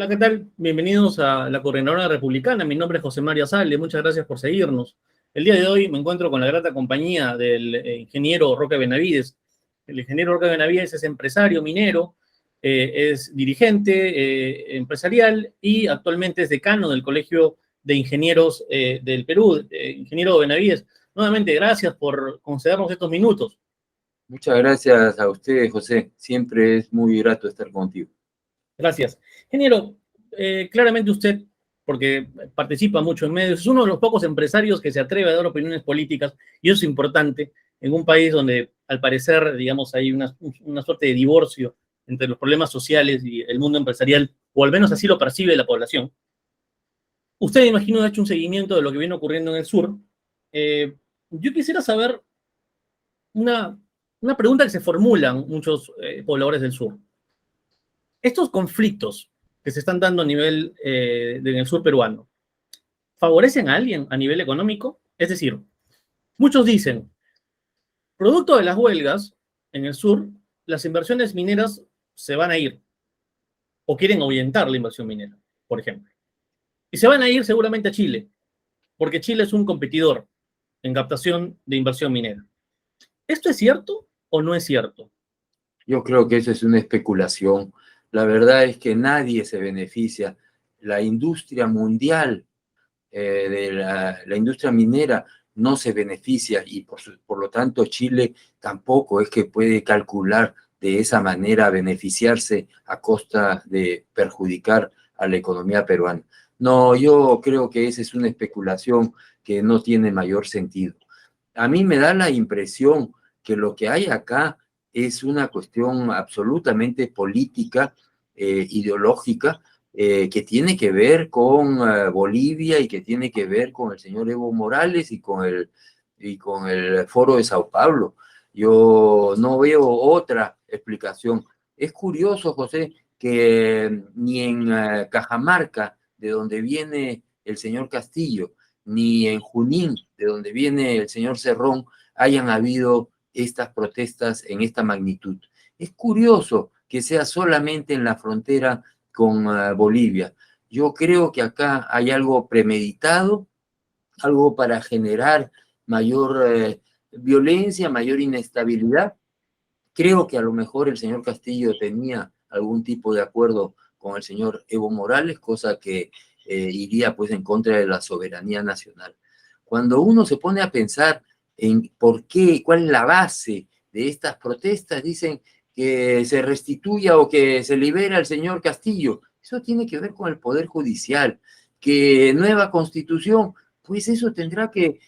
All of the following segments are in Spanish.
Hola, ¿qué tal? Bienvenidos a la Coordinadora Republicana. Mi nombre es José María Salde. Muchas gracias por seguirnos. El día de hoy me encuentro con la grata compañía del ingeniero Roque Benavides. El ingeniero Roque Benavides es empresario minero, es dirigente empresarial y actualmente es decano del Colegio de Ingenieros del Perú. Ingeniero Benavides, nuevamente gracias por concedernos estos minutos. Muchas gracias a usted, José. Siempre es muy grato estar contigo. Gracias. Ingeniero, claramente usted, porque participa mucho en medios, es uno de los pocos empresarios que se atreve a dar opiniones políticas, y eso es importante en un país donde, al parecer, digamos, hay una suerte de divorcio entre los problemas sociales y el mundo empresarial, o al menos así lo percibe la población. Usted, imagino, ha hecho un seguimiento de lo que viene ocurriendo en el sur. Yo quisiera saber una, una pregunta que se formulan muchos pobladores del sur. Estos conflictos que se están dando a nivel en el sur peruano, ¿favorecen a alguien a nivel económico? Es decir, muchos dicen, producto de las huelgas en el sur, las inversiones mineras se van a ir o quieren ahuyentar la inversión minera, por ejemplo. Y se van a ir seguramente a Chile, porque Chile es un competidor en captación de inversión minera. ¿Esto es cierto o no es cierto? Yo creo que eso es una especulación. La verdad es que nadie se beneficia. La industria mundial de la industria minera no se beneficia y por lo tanto Chile tampoco es que puede calcular de esa manera beneficiarse a costa de perjudicar a la economía peruana. No, yo creo que esa es una especulación que no tiene mayor sentido. A mí me da la impresión que lo que hay acá es una cuestión absolutamente política, ideológica, que tiene que ver con Bolivia y que tiene que ver con el señor Evo Morales y con el Foro de Sao Paulo. Yo no veo otra explicación. Es curioso, José, que ni en Cajamarca, de donde viene el señor Castillo, ni en Junín, de donde viene el señor Cerrón, hayan habido estas protestas en esta magnitud. Es curioso que sea solamente en la frontera con Bolivia. Yo creo que acá hay algo premeditado, algo para generar mayor violencia, mayor inestabilidad. Creo que a lo mejor el señor Castillo tenía algún tipo de acuerdo con el señor Evo Morales, cosa que iría pues en contra de la soberanía nacional. Cuando uno se pone a pensar en por qué, cuál es la base de estas protestas, dicen que se restituya o que se libera al señor Castillo. Eso tiene que ver con el Poder Judicial, que nueva constitución, pues eso tendrá que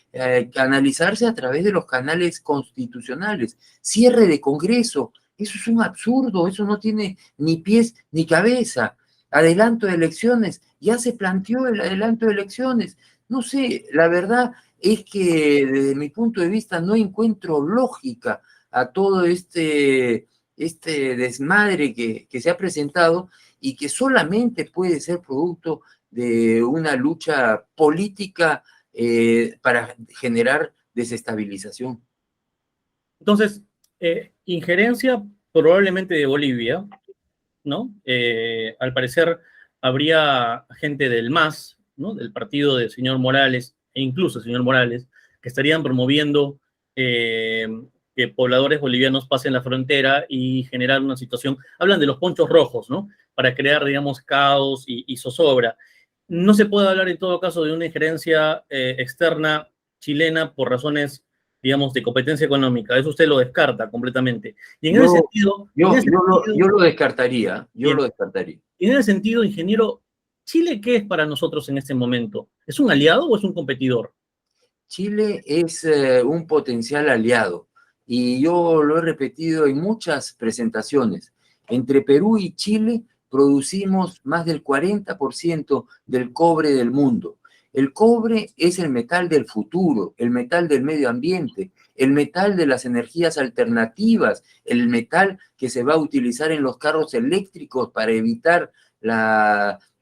analizarse a través de los canales constitucionales. Cierre de Congreso, eso es un absurdo, eso no tiene ni pies ni cabeza. Adelanto de elecciones, ya se planteó el adelanto de elecciones. No sé, la verdad es que desde mi punto de vista no encuentro lógica a todo este desmadre que se ha presentado y que solamente puede ser producto de una lucha política para generar desestabilización. Entonces, injerencia probablemente de Bolivia, ¿no? Al parecer habría gente del MAS, ¿no? Del partido del señor Morales, e incluso el señor Morales, que estarían promoviendo que pobladores bolivianos pasen la frontera y generar una situación, hablan de los ponchos rojos, ¿no? Para crear, digamos, caos y zozobra. No se puede hablar en todo caso de una injerencia externa chilena por razones, digamos, de competencia económica. Eso usted lo descarta completamente. Y en ese sentido, Yo lo descartaría, yo bien, lo descartaría. y en ese sentido, ingeniero, ¿Chile qué es para nosotros en este momento? ¿Es un aliado o es un competidor? Chile es un potencial aliado y yo lo he repetido en muchas presentaciones. Entre Perú y Chile producimos más del 40% del cobre del mundo. El cobre es el metal del futuro, el metal del medio ambiente, el metal de las energías alternativas, el metal que se va a utilizar en los carros eléctricos para evitar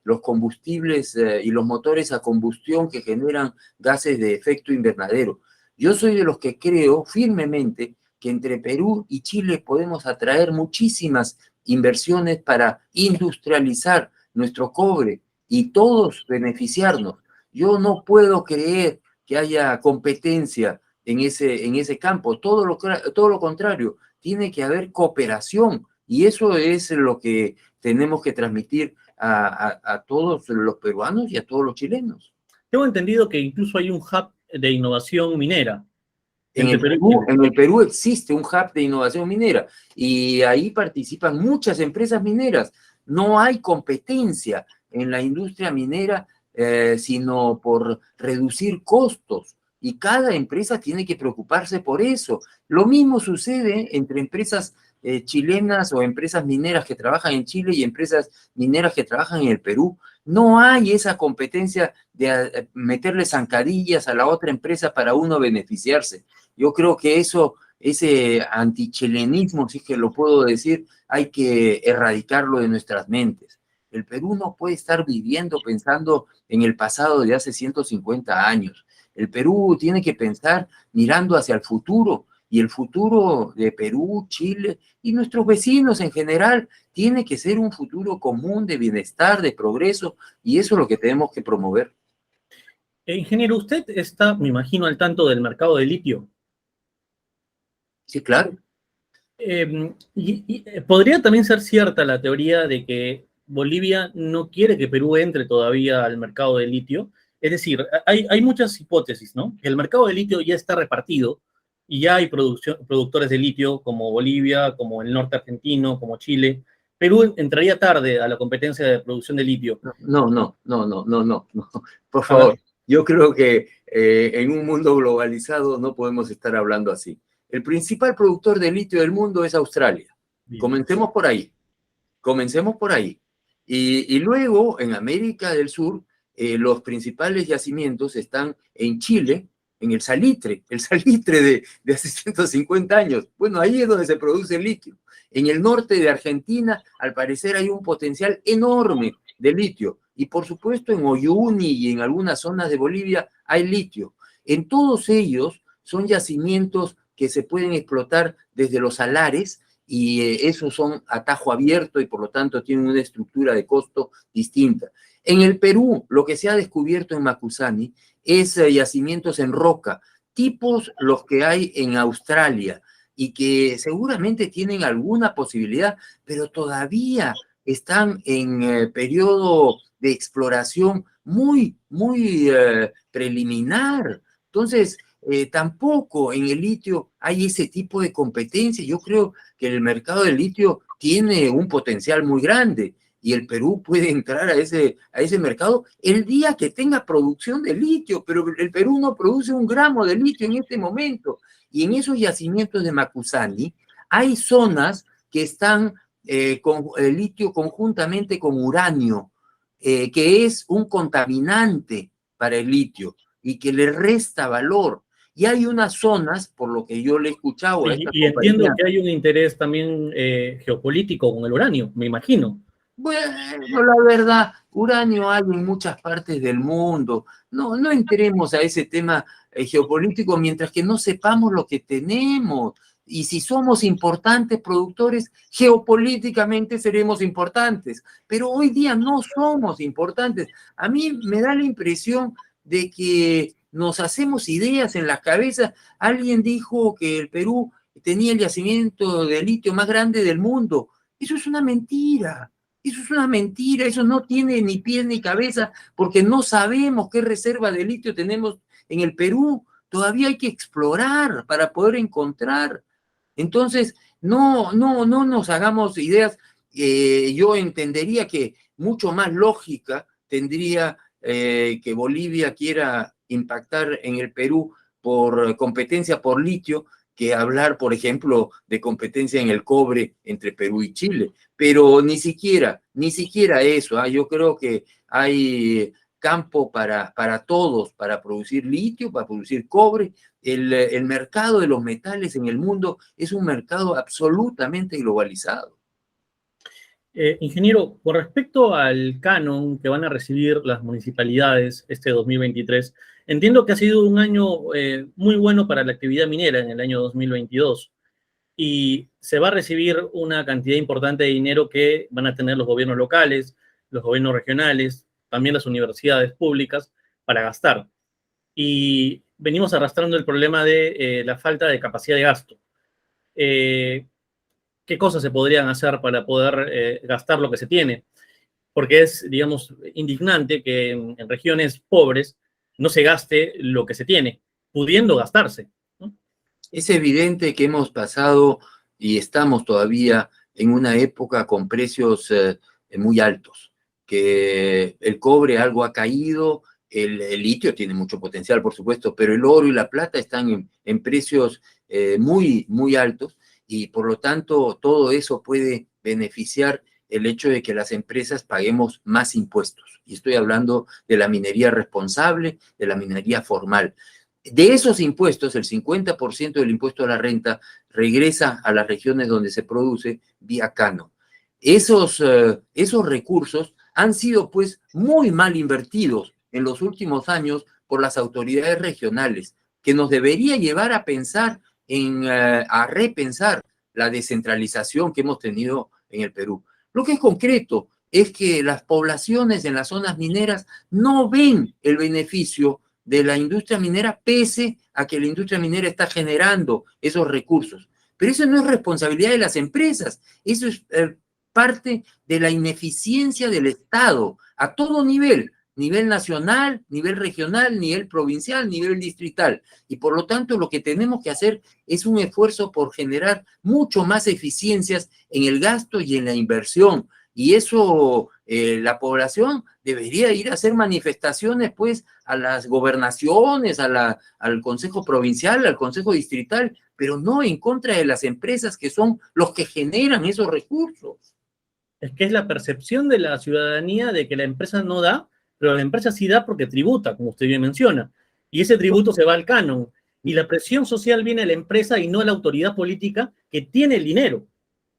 los combustibles y los motores a combustión que generan gases de efecto invernadero. Yo soy de los que creo firmemente que entre Perú y Chile podemos atraer muchísimas inversiones para industrializar nuestro cobre y todos beneficiarnos. Yo no puedo creer que haya competencia en ese campo, todo lo contrario, tiene que haber cooperación y eso es lo que tenemos que transmitir a todos los peruanos y a todos los chilenos. Tengo entendido que incluso hay un hub de innovación minera En entre el Perú y Perú, Chile. en el Perú existe un hub de innovación minera y ahí participan muchas empresas mineras. No hay competencia en la industria minera, sino por reducir costos. Y cada empresa tiene que preocuparse por eso. Lo mismo sucede entre empresas chilenas o empresas mineras que trabajan en Chile y empresas mineras que trabajan en el Perú. No hay esa competencia de meterle zancadillas a la otra empresa para uno beneficiarse. Yo creo que ese antichilenismo, si es que lo puedo decir, hay que erradicarlo de nuestras mentes. El Perú no puede estar viviendo pensando en el pasado de hace 150 años. El Perú tiene que pensar mirando hacia el futuro, y el futuro de Perú, Chile y nuestros vecinos en general tiene que ser un futuro común de bienestar, de progreso, y eso es lo que tenemos que promover. Ingeniero, usted está, me imagino, al tanto del mercado de litio. Sí, claro. ¿Podría también ser cierta la teoría de que Bolivia no quiere que Perú entre todavía al mercado de litio? Es decir, hay muchas hipótesis, ¿no? Que el mercado de litio ya está repartido y ya hay productores de litio como Bolivia, como el norte argentino, como Chile. Perú entraría tarde a la competencia de producción de litio. No. Por A ver, favor, yo creo que en un mundo globalizado no podemos estar hablando así. El principal productor de litio del mundo es Australia. bien. Comencemos por ahí. Comencemos por ahí. Y luego, en América del Sur, los principales yacimientos están en Chile, en el salitre de hace 150 años. Bueno, ahí es donde se produce el litio. En el norte de Argentina, al parecer, hay un potencial enorme de litio. Y por supuesto, en Uyuni y en algunas zonas de Bolivia hay litio. En todos ellos son yacimientos que se pueden explotar desde los salares y esos son a tajo abierto y por lo tanto tienen una estructura de costo distinta. En el Perú, lo que se ha descubierto en Macusani es yacimientos en roca, tipos los que hay en Australia y que seguramente tienen alguna posibilidad, pero todavía están en periodo de exploración muy preliminar. Entonces, tampoco en el litio hay ese tipo de competencia. Yo creo que el mercado del litio tiene un potencial muy grande y el Perú puede entrar a ese mercado el día que tenga producción de litio, pero el Perú no produce un gramo de litio en este momento. Y en esos yacimientos de Macusani hay zonas que están con el litio conjuntamente con uranio, que es un contaminante para el litio y que le resta valor. Y hay unas zonas, por lo que yo le he escuchado a esta Y entiendo compañía. que hay un interés también geopolítico con el uranio, me imagino. Bueno, la verdad, uranio hay en muchas partes del mundo. No entremos a ese tema geopolítico mientras que no sepamos lo que tenemos. Y si somos importantes productores, geopolíticamente seremos importantes. Pero hoy día no somos importantes. A mí me da la impresión de que nos hacemos ideas en la cabeza. Alguien dijo que el Perú tenía el yacimiento de litio más grande del mundo. Eso es una mentira. Eso es una mentira, eso no tiene ni pies ni cabeza, porque no sabemos qué reserva de litio tenemos en el Perú. Todavía hay que explorar para poder encontrar. Entonces, no nos hagamos ideas. Yo entendería que mucho más lógica tendría que Bolivia quiera impactar en el Perú por competencia por litio, que hablar, por ejemplo, de competencia en el cobre entre Perú y Chile. Pero ni siquiera eso. Yo creo que hay campo para todos, para producir litio, para producir cobre. El mercado de los metales en el mundo es un mercado absolutamente globalizado. Ingeniero, con respecto al canon que van a recibir las municipalidades este 2023, entiendo que ha sido un año muy bueno para la actividad minera en el año 2022 y se va a recibir una cantidad importante de dinero que van a tener los gobiernos locales, los gobiernos regionales, también las universidades públicas, para gastar. Y venimos arrastrando el problema de la falta de capacidad de gasto. ¿Qué cosas se podrían hacer para poder gastar lo que se tiene? Porque es, digamos, indignante que en regiones pobres no se gaste lo que se tiene, pudiendo gastarse, ¿no? Es evidente que hemos pasado y estamos todavía en una época con precios muy altos, que el cobre algo ha caído, el litio tiene mucho potencial, por supuesto, pero el oro y la plata están en precios muy, muy altos y por lo tanto todo eso puede beneficiar el hecho de que las empresas paguemos más impuestos. Y estoy hablando de la minería responsable, de la minería formal. De esos impuestos, el 50% del impuesto a la renta regresa a las regiones donde se produce vía canon. Esos recursos han sido pues muy mal invertidos en los últimos años por las autoridades regionales, que nos debería llevar a pensar a repensar la descentralización que hemos tenido en el Perú. Lo que es concreto es que las poblaciones en las zonas mineras no ven el beneficio de la industria minera, pese a que la industria minera está generando esos recursos. Pero eso no es responsabilidad de las empresas, eso es parte de la ineficiencia del Estado a todo nivel, nivel nacional, nivel regional, nivel provincial, nivel distrital. Y por lo tanto lo que tenemos que hacer es un esfuerzo por generar mucho más eficiencias en el gasto y en la inversión. Y eso la población debería ir a hacer manifestaciones pues a las gobernaciones, al Consejo Provincial, al Consejo Distrital, pero no en contra de las empresas que son los que generan esos recursos. Es que es la percepción de la ciudadanía de que la empresa no da, pero la empresa sí da porque tributa, como usted bien menciona. Y ese tributo se va al canon. Y la presión social viene a la empresa y no a la autoridad política que tiene el dinero.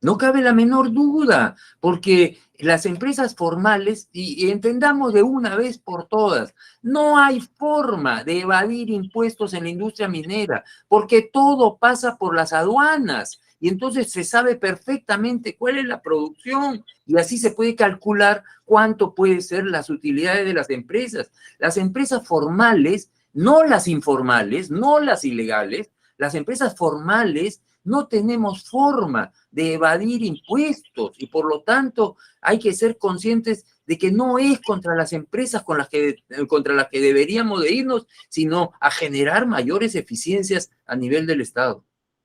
No cabe la menor duda, porque las empresas formales, y entendamos de una vez por todas, no hay forma de evadir impuestos en la industria minera, porque todo pasa por las aduanas, y entonces se sabe perfectamente cuál es la producción, y así se puede calcular cuánto pueden ser las utilidades de las empresas. Las empresas formales, no las informales, no las ilegales, las empresas formales no tenemos forma de evadir impuestos y por lo tanto hay que ser conscientes de que no es contra las empresas contra las que deberíamos de irnos, sino a generar mayores eficiencias a nivel del Estado.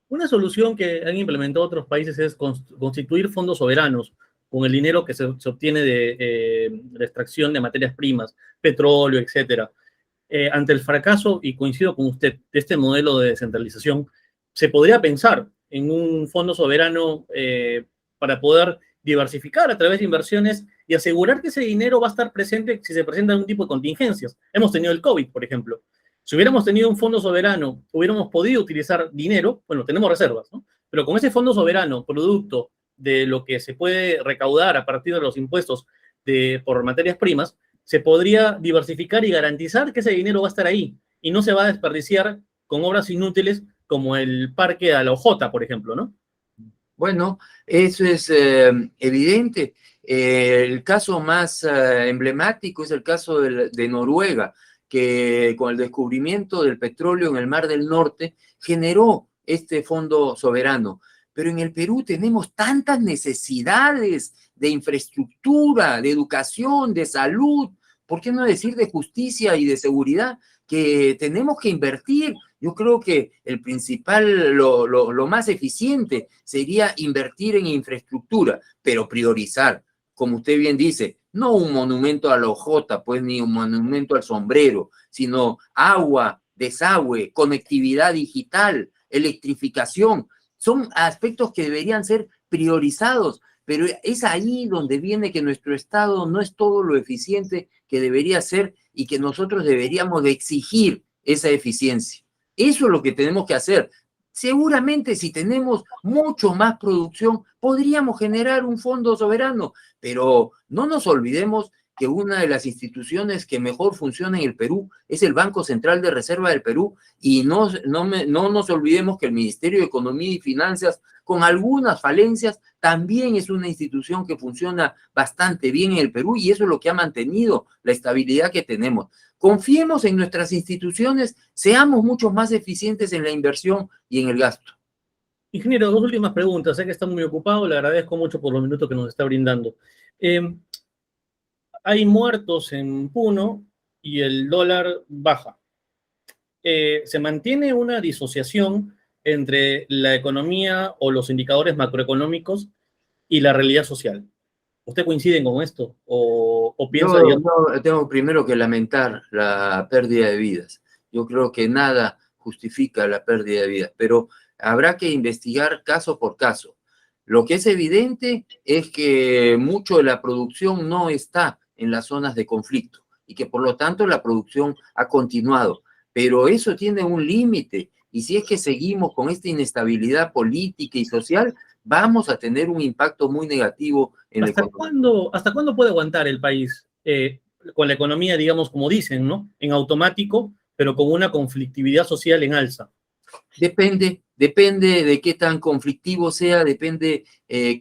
Una solución que han implementado otros países es constituir fondos soberanos con el dinero que se obtiene de la extracción de materias primas, petróleo, etcétera. Ante el fracaso, y coincido con usted, de este modelo de descentralización, se podría pensar en un fondo soberano para poder diversificar a través de inversiones y asegurar que ese dinero va a estar presente si se presentan algún tipo de contingencias. Hemos tenido el COVID, por ejemplo. Si hubiéramos tenido un fondo soberano, hubiéramos podido utilizar dinero, bueno, tenemos reservas, ¿no? Pero con ese fondo soberano, producto de lo que se puede recaudar a partir de los impuestos por materias primas, se podría diversificar y garantizar que ese dinero va a estar ahí y no se va a desperdiciar con obras inútiles como el parque a la OJ, por ejemplo, ¿no? Bueno, eso es evidente. El caso más emblemático es el caso de Noruega, que con el descubrimiento del petróleo en el Mar del Norte generó este fondo soberano. Pero en el Perú tenemos tantas necesidades de infraestructura, de educación, de salud, ¿por qué no decir de justicia y de seguridad? Que tenemos que invertir. Yo creo que el principal, lo más eficiente sería invertir en infraestructura, pero priorizar, como usted bien dice, no un monumento a la OJ, pues ni un monumento al sombrero, sino agua, desagüe, conectividad digital, electrificación. Son aspectos que deberían ser priorizados, pero es ahí donde viene que nuestro Estado no es todo lo eficiente que debería ser y que nosotros deberíamos de exigir esa eficiencia. Eso es lo que tenemos que hacer. Seguramente si tenemos mucho más producción, podríamos generar un fondo soberano, pero no nos olvidemos que una de las instituciones que mejor funciona en el Perú es el Banco Central de Reserva del Perú, y no nos olvidemos que el Ministerio de Economía y Finanzas, con algunas falencias, también es una institución que funciona bastante bien en el Perú, y eso es lo que ha mantenido la estabilidad que tenemos. Confiemos en nuestras instituciones, seamos mucho más eficientes en la inversión y en el gasto. Ingeniero, dos últimas preguntas. Sé que está muy ocupado, le agradezco mucho por los minutos que nos está brindando. Hay muertos en Puno y el dólar baja. Se mantiene una disociación entre la economía o los indicadores macroeconómicos y la realidad social. ¿Usted coincide con esto? ¿O piensa, Yo digamos, no tengo primero que lamentar la pérdida de vidas. Yo creo que nada justifica la pérdida de vidas, pero habrá que investigar caso por caso. Lo que es evidente es que mucho de la producción no está en las zonas de conflicto y que por lo tanto la producción ha continuado, pero eso tiene un límite, y si es que seguimos con esta inestabilidad política y social, vamos a tener un impacto muy negativo en la economía. hasta cuándo puede aguantar el país con la economía, digamos, como dicen, ¿no? En automático, pero con una conflictividad social en alza? Depende de qué tan conflictivo sea, depende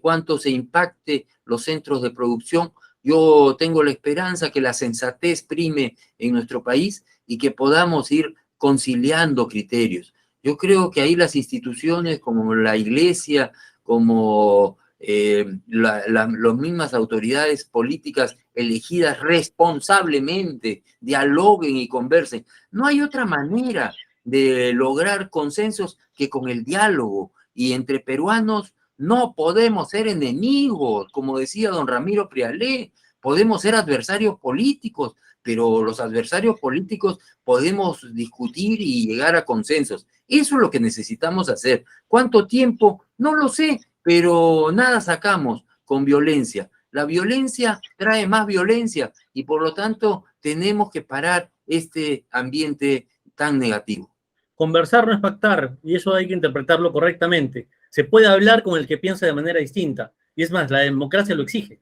cuánto se impacte los centros de producción. Yo tengo la esperanza que la sensatez prime en nuestro país y que podamos ir conciliando criterios. Yo creo que ahí las instituciones como la iglesia, como las mismas autoridades políticas elegidas responsablemente, dialoguen y conversen. No hay otra manera de lograr consensos que con el diálogo, y entre peruanos no podemos ser enemigos, como decía don Ramiro Prialé, podemos ser adversarios políticos, pero los adversarios políticos podemos discutir y llegar a consensos. Eso es lo que necesitamos hacer. ¿Cuánto tiempo? No lo sé, pero nada sacamos con violencia. La violencia trae más violencia y por lo tanto tenemos que parar este ambiente tan negativo. Conversar no es pactar, y eso hay que interpretarlo correctamente. Se puede hablar con el que piensa de manera distinta, y es más, la democracia lo exige.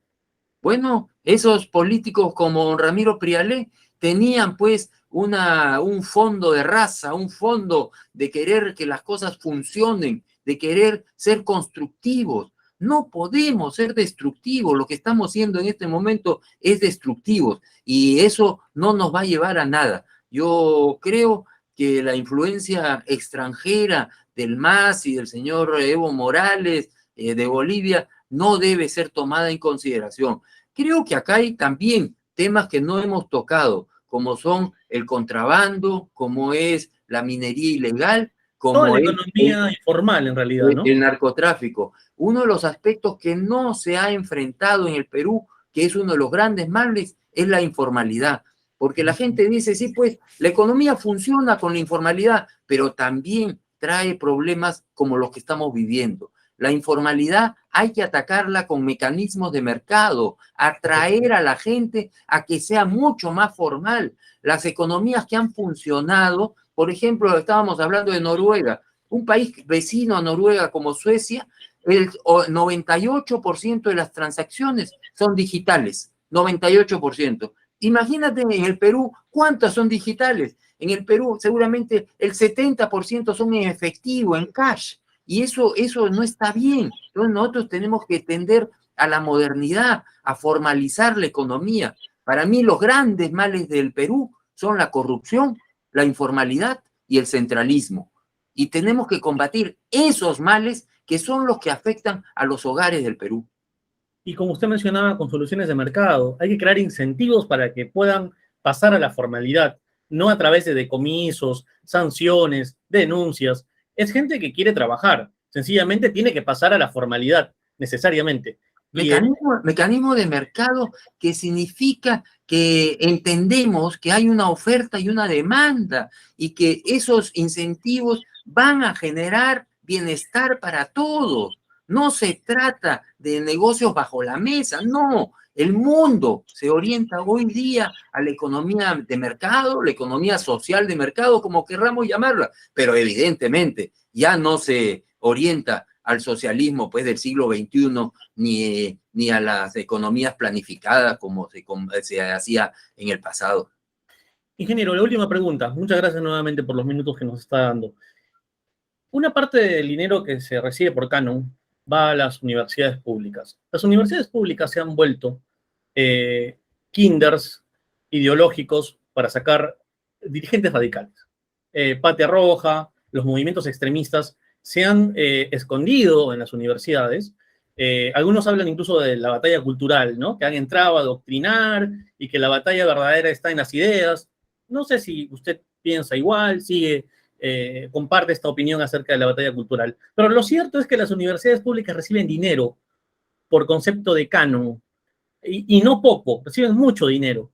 Bueno, esos políticos como Ramiro Prialé tenían pues un fondo de raza, un fondo de querer que las cosas funcionen, de querer ser constructivos. No podemos ser destructivos, lo que estamos haciendo en este momento es destructivos, y eso no nos va a llevar a nada. Yo creo que la influencia extranjera del MAS y del señor Evo Morales de Bolivia no debe ser tomada en consideración. Creo que acá hay también temas que no hemos tocado, como son el contrabando, como es la minería ilegal, Toda como la es economía informal, en realidad, ¿no? el narcotráfico. Uno de los aspectos que no se ha enfrentado en el Perú, que es uno de los grandes males, es la informalidad. Porque la gente dice, sí, pues la economía funciona con la informalidad, pero también trae problemas como los que estamos viviendo. La informalidad hay que atacarla con mecanismos de mercado, atraer a la gente a que sea mucho más formal. Las economías que han funcionado, por ejemplo, estábamos hablando de Noruega, un país vecino a Noruega como Suecia, el 98% de las transacciones son digitales, 98%. Imagínate en el Perú, ¿cuántas son digitales? En el Perú seguramente el 70% son en efectivo, en cash, y eso no está bien. Entonces nosotros tenemos que tender a la modernidad, a formalizar la economía. Para mí los grandes males del Perú son la corrupción, la informalidad y el centralismo. Y tenemos que combatir esos males que son los que afectan a los hogares del Perú. Y como usted mencionaba, con soluciones de mercado, hay que crear incentivos para que puedan pasar a la formalidad, no a través de decomisos, sanciones, denuncias. Es gente que quiere trabajar, sencillamente tiene que pasar a la formalidad, necesariamente. Y Mecanismo de mercado que significa que entendemos que hay una oferta y una demanda y que esos incentivos van a generar bienestar para todos. No se trata de negocios bajo la mesa, no. El mundo se orienta hoy día a la economía de mercado, la economía social de mercado, como querramos llamarla, pero evidentemente ya no se orienta al socialismo pues del siglo XXI, ni ni a las economías planificadas como se hacía en el pasado. Ingeniero, la última pregunta. Muchas gracias nuevamente por los minutos que nos está dando. Una parte del dinero que se recibe por Canon va a las universidades públicas. Las universidades públicas se han vuelto kinders ideológicos para sacar dirigentes radicales. Patria Roja, los movimientos extremistas se han escondido en las universidades. Algunos hablan incluso de la batalla cultural, ¿no? Que han entrado a adoctrinar y que la batalla verdadera está en las ideas. No sé si usted piensa igual, comparte esta opinión acerca de la batalla cultural. Pero lo cierto es que las universidades públicas reciben dinero por concepto de canon, y no poco, reciben mucho dinero.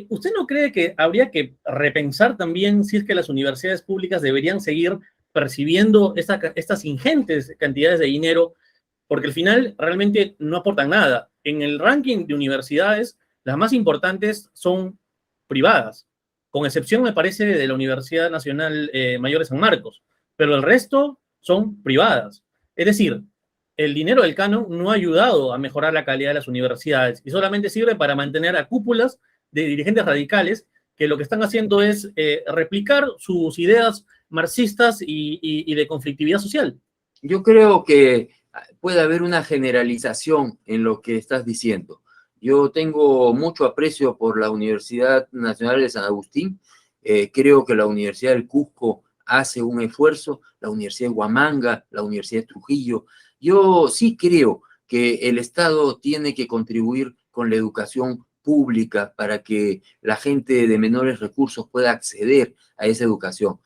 ¿Usted no cree que habría que repensar también si es que las universidades públicas deberían seguir percibiendo estas ingentes cantidades de dinero? Porque al final realmente no aportan nada. En el ranking de universidades, las más importantes son privadas, con excepción, me parece, de la Universidad Nacional Mayor de San Marcos, pero el resto son privadas. Es decir, el dinero del canon no ha ayudado a mejorar la calidad de las universidades y solamente sirve para mantener a cúpulas de dirigentes radicales que lo que están haciendo es replicar sus ideas marxistas y de conflictividad social. Yo creo que puede haber una generalización en lo que estás diciendo. Yo tengo mucho aprecio por la Universidad Nacional de San Agustín. Creo que la Universidad del Cusco hace un esfuerzo, la Universidad de Huamanga, la Universidad de Trujillo. Yo sí creo que el Estado tiene que contribuir con la educación pública para que la gente de menores recursos pueda acceder a esa educación.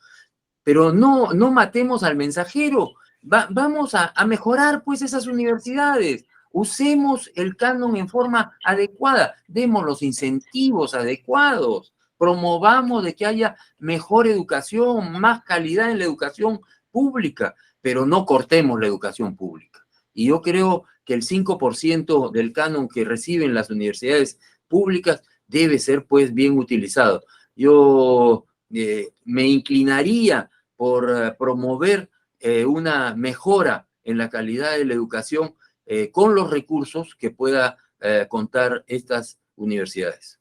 Pero no matemos al mensajero. Vamos a mejorar pues esas universidades. Usemos el canon en forma adecuada, demos los incentivos adecuados, promovamos de que haya mejor educación, más calidad en la educación pública, pero no cortemos la educación pública. Y yo creo que el 5% del canon que reciben las universidades públicas debe ser pues bien utilizado. Yo me inclinaría por promover una mejora en la calidad de la educación con los recursos que pueda contar estas universidades.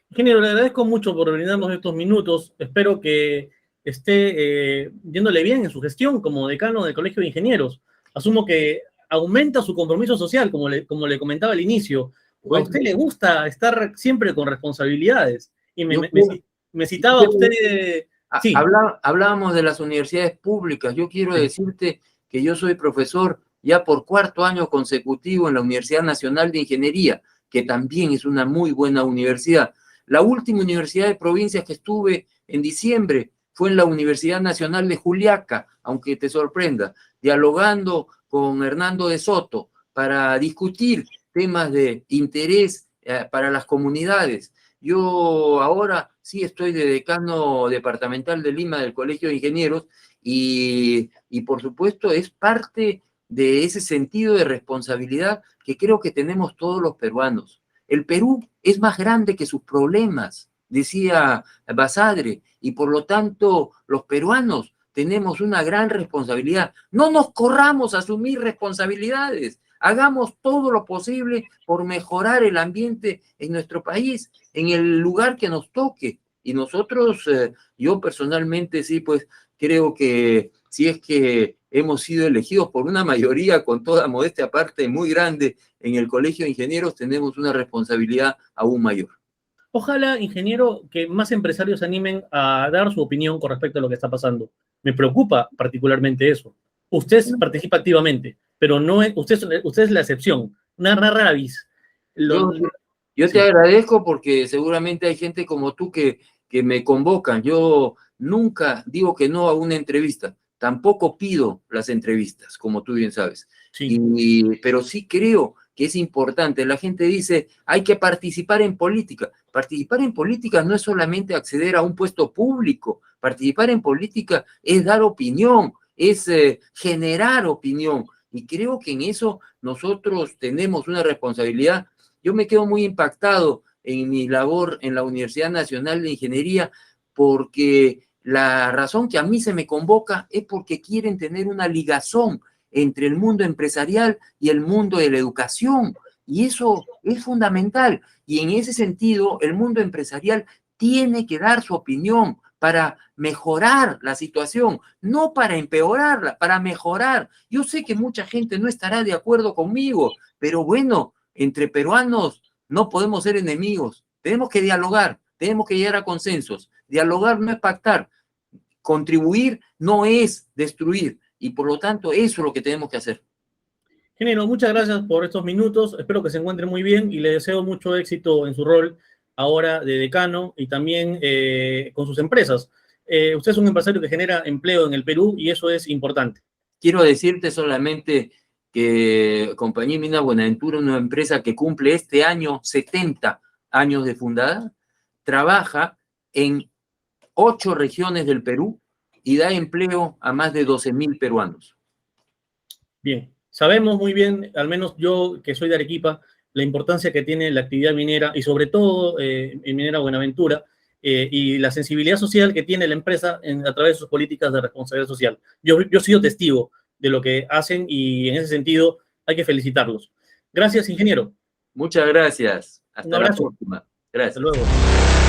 Ingeniero, le agradezco mucho por brindarnos estos minutos. Espero que esté yéndole bien en su gestión como decano del Colegio de Ingenieros. Asumo que aumenta su compromiso social, como le comentaba al inicio. A usted le gusta estar siempre con responsabilidades. Y me citaba usted... Sí. Hablábamos de las universidades públicas. Yo quiero decirte que yo soy profesor ya por 4º año consecutivo en la Universidad Nacional de Ingeniería, que también es una muy buena universidad. La última universidad de provincias que estuve en diciembre fue en la Universidad Nacional de Juliaca, aunque te sorprenda, dialogando con Hernando de Soto para discutir temas de interés para las comunidades. Yo ahora sí estoy de decano departamental de Lima del Colegio de Ingenieros y por supuesto es parte de ese sentido de responsabilidad que creo que tenemos todos los peruanos. El Perú es más grande que sus problemas, decía Basadre, y por lo tanto los peruanos tenemos una gran responsabilidad. No nos corramos a asumir responsabilidades. Hagamos todo lo posible por mejorar el ambiente en nuestro país, en el lugar que nos toque. Y nosotros, yo personalmente sí, pues creo que si es que hemos sido elegidos por una mayoría, con toda modestia aparte, muy grande en el Colegio de Ingenieros, tenemos una responsabilidad aún mayor. Ojalá, ingeniero, que más empresarios se animen a dar su opinión con respecto a lo que está pasando. Me preocupa particularmente eso. Usted participa activamente, pero no es, usted es la excepción, una rara avis. Yo te agradezco porque seguramente hay gente como tú que me convocan. Yo nunca digo que no a una entrevista, tampoco pido las entrevistas, como tú bien sabes. Sí. Pero sí creo que es importante. La gente dice, hay que participar en política. Participar en política no es solamente acceder a un puesto público. Participar en política es dar opinión, es generar opinión. Y creo que en eso nosotros tenemos una responsabilidad. Yo me quedo muy impactado en mi labor en la Universidad Nacional de Ingeniería porque la razón que a mí se me convoca es porque quieren tener una ligazón entre el mundo empresarial y el mundo de la educación. Y eso es fundamental. Y en ese sentido, el mundo empresarial tiene que dar su opinión para mejorar la situación, no para empeorarla, para mejorar. Yo sé que mucha gente no estará de acuerdo conmigo, pero bueno, entre peruanos no podemos ser enemigos. Tenemos que dialogar, tenemos que llegar a consensos. Dialogar no es pactar. Contribuir no es destruir. Y por lo tanto, eso es lo que tenemos que hacer. Ingeniero, muchas gracias por estos minutos. Espero que se encuentre muy bien y le deseo mucho éxito en su rol ahora de decano y también con sus empresas. Usted es un empresario que genera empleo en el Perú y eso es importante. Quiero decirte solamente que Compañía Mina Buenaventura, una empresa que cumple este año 70 años de fundada, trabaja en 8 regiones del Perú y da empleo a más de 12.000 peruanos. Bien, sabemos muy bien, al menos yo que soy de Arequipa, la importancia que tiene la actividad minera y sobre todo en Minera Buenaventura y la sensibilidad social que tiene la empresa a través de sus políticas de responsabilidad social. Yo he sido testigo de lo que hacen y en ese sentido hay que felicitarlos. Gracias, ingeniero. Muchas gracias. Un Hasta la abrazo. próxima. Gracias. Hasta luego.